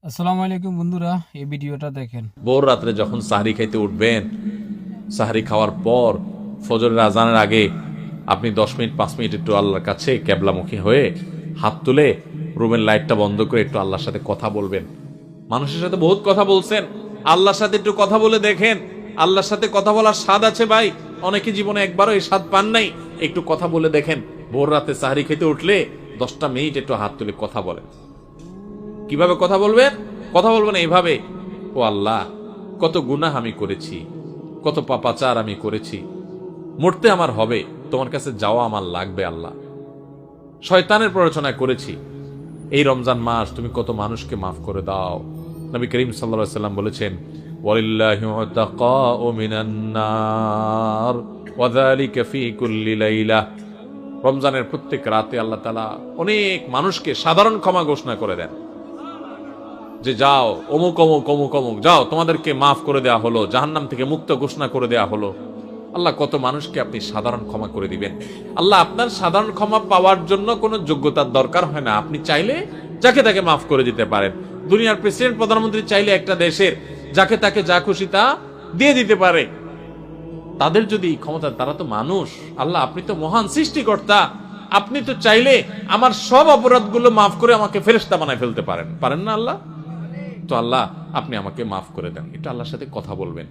আসসালামু আলাইকুম বন্ধুরা, এই ভিডিওটা দেখেন। ভোর রাত্রে যখন সাহরি খাইতে উঠবেন, সাহরি খাওয়ার পর ফজরের আজানের আগে আপনি 10 মিনিট 5 মিনিট একটু আল্লাহর কাছে ক্যাবলামুখী হয়ে হাত তুলে রুমের লাইটটা বন্ধ করে একটু আল্লাহর সাথে কথা বলবেন। মানুষের সাথে বহুত কথা বলছেন, আল্লাহর সাথে একটু কথা বলে দেখেন। আল্লাহর সাথে কথা বলার স্বাদ আছে ভাই, অনেকে জীবনে একবারও এই স্বাদ পান নাই। একটু কথা বলে দেখেন। ভোর রাতে সাহরি খেতে উঠলে 10টা মিনিট একটু হাত তুলে কথা বলেন। কিভাবে কথা বলবেন? কথা বলবেন এইভাবে: ও আল্লাহ, কত গুনাহ আমি করেছি, কত পাপাচার আমি করেছি, মরতে আমার হবে, তোমার কাছে যাওয়া আমার লাগবে আল্লাহ। শয়তানের প্ররোচনা করেছি, এই রমজান মাস তুমি কত মানুষকে মাফ করে দাও। নবী করিম সাল্লাল্লাহু আলাইহি ওয়াসাল্লাম বলেছেন, ওয়ালিল্লাহি উতাকাউ মিনান নার ওয়া যালিকা ফি কুল্লি লাইলা। রমজানের প্রত্যেক রাতে আল্লাহ তাআলা অনেক মানুষকে সাধারণ ক্ষমা ঘোষণা করে দেন, যে যাও অমুক অমুক অমুক অমুক যাও, তোমাদেরকে মাফ করে দেওয়া হলো, জাহান্নাম থেকে মুক্ত ঘোষণা করে দেওয়া হলো। আল্লাহ কত মানুষকে আপনি সাধারণ ক্ষমা করে দিবেন। আল্লাহ আপনার সাধারণ ক্ষমা পাওয়ার জন্য কোনো যোগ্যতার দরকার হয় না, আপনি চাইলে যাকে তাকে মাফ করে দিতে পারেন। দুনিয়ার প্রেসিডেন্ট প্রধানমন্ত্রী চাইলে একটা দেশের যাকে তাকে যা খুশি তা দিয়ে দিতে পারে। তাদের যদি ক্ষমতা, তারা তো মানুষ। আল্লাহ আপনি তো মহান সৃষ্টিকর্তা, আপনি তো চাইলে আমার সব অপরাধগুলো মাফ করে আমাকে ফেরেশতা বানায় ফেলতে পারেন, পারেন না আল্লাহ? তো আল্লাহ আপনি আমাকে মাফ করে দেন, এটা আল্লাহর সাথে কথা বলবেন।